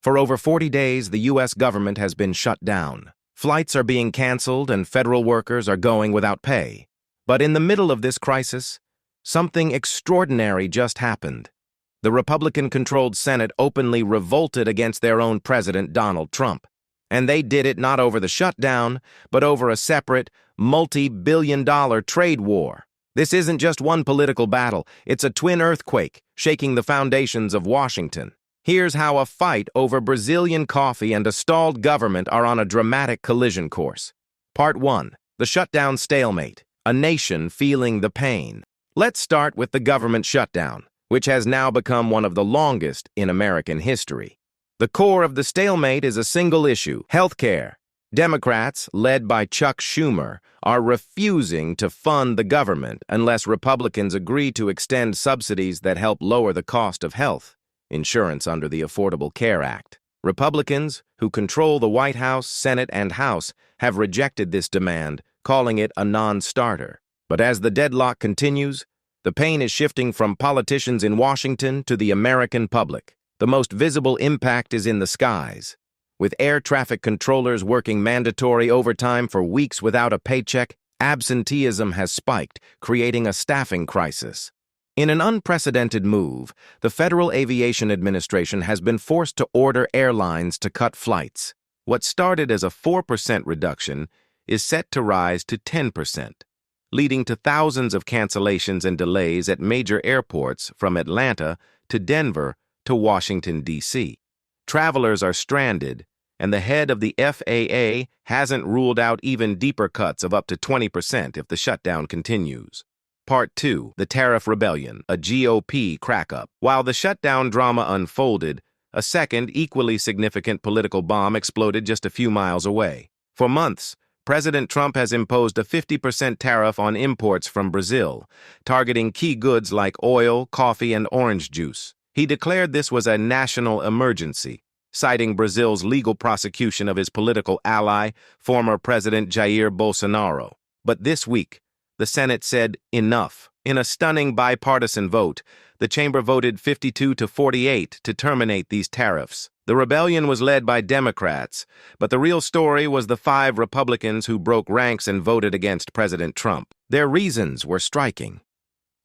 For over 40 days, the U.S. government has been shut down. Flights are being canceled and federal workers are going without pay. But in the middle of this crisis, something extraordinary just happened. The Republican-controlled Senate openly revolted against their own president, Donald Trump. And they did it not over the shutdown, but over a separate, multi-billion-dollar trade war. This isn't just one political battle, it's a twin earthquake, shaking the foundations of Washington. Here's how a fight over Brazilian coffee and a stalled government are on a dramatic collision course. Part 1. The Shutdown Stalemate, a nation feeling the pain. Let's start with the government shutdown, which has now become one of the longest in American history. The core of the stalemate is a single issue: healthcare. Democrats, led by Chuck Schumer, are refusing to fund the government unless Republicans agree to extend subsidies that help lower the cost of health insurance under the Affordable Care Act. Republicans, who control the White House, Senate, and House, have rejected this demand, calling it a non-starter. But as the deadlock continues, the pain is shifting from politicians in Washington to the American public. The most visible impact is in the skies. With air traffic controllers working mandatory overtime for weeks without a paycheck, absenteeism has spiked, creating a staffing crisis. In an unprecedented move, the Federal Aviation Administration has been forced to order airlines to cut flights. What started as a 4% reduction is set to rise to 10%, leading to thousands of cancellations and delays at major airports from Atlanta to Denver to Washington, D.C. Travelers are stranded, and the head of the FAA hasn't ruled out even deeper cuts of up to 20% if the shutdown continues. Part 2. The Tariff Rebellion, a GOP crack-up. While the shutdown drama unfolded, a second, equally significant political bomb exploded just a few miles away. For months, President Trump has imposed a 50% tariff on imports from Brazil, targeting key goods like oil, coffee, and orange juice. He declared this was a national emergency, citing Brazil's legal prosecution of his political ally, former President Jair Bolsonaro. But this week, the Senate said enough. In a stunning bipartisan vote, the chamber voted 52-48 to terminate these tariffs. The rebellion was led by Democrats, but the real story was the 5 Republicans who broke ranks and voted against President Trump. Their reasons were striking.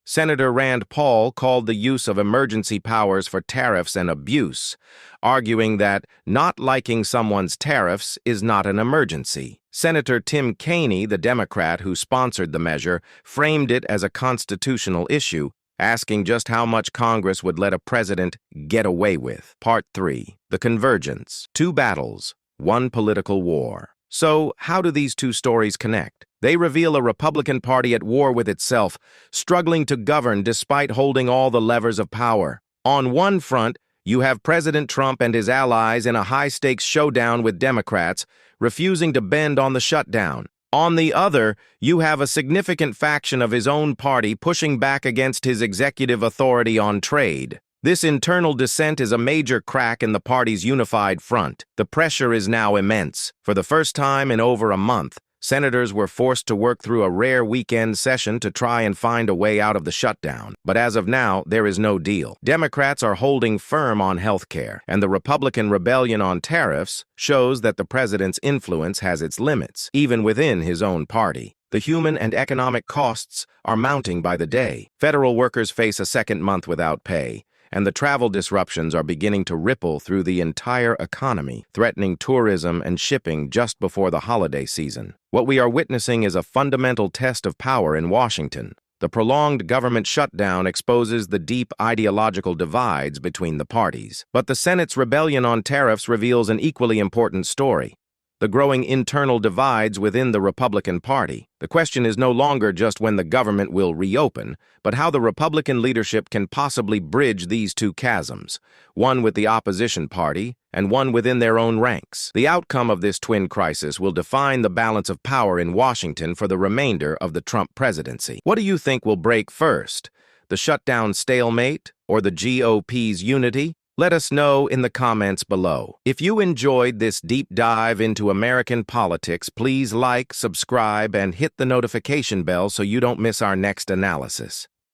Senator Rand Paul called the use of emergency powers for tariffs an abuse, arguing that not liking someone's tariffs is not an emergency. Senator Tim Kaine, the Democrat who sponsored the measure, framed it as a constitutional issue, asking just how much Congress would let a president get away with. Part 3. The Convergence. 2 battles, 1 political war. So, how do these 2 stories connect? They reveal a Republican Party at war with itself, struggling to govern despite holding all the levers of power. On one front, you have President Trump and his allies in a high-stakes showdown with Democrats, refusing to bend on the shutdown. On the other, you have a significant faction of his own party pushing back against his executive authority on trade. This internal dissent is a major crack in the party's unified front. The pressure is now immense. For the first time in over a month, senators were forced to work through a rare weekend session to try and find a way out of the shutdown. But as of now, there is no deal. Democrats are holding firm on health care, and the Republican rebellion on tariffs shows that the president's influence has its limits, even within his own party. The human and economic costs are mounting by the day. Federal workers face a second month without pay, and the travel disruptions are beginning to ripple through the entire economy, threatening tourism and shipping just before the holiday season. What we are witnessing is a fundamental test of power in Washington. The prolonged government shutdown exposes the deep ideological divides between the parties. But the Senate's rebellion on tariffs reveals an equally important story: the growing internal divides within the Republican Party. The question is no longer just when the government will reopen, but how the Republican leadership can possibly bridge these 2 chasms, one with the opposition party and one within their own ranks. The outcome of this twin crisis will define the balance of power in Washington for the remainder of the Trump presidency. What do you think will break first, the shutdown stalemate or the GOP's unity? Let us know in the comments below. If you enjoyed this deep dive into American politics, please like, subscribe, and hit the notification bell so you don't miss our next analysis.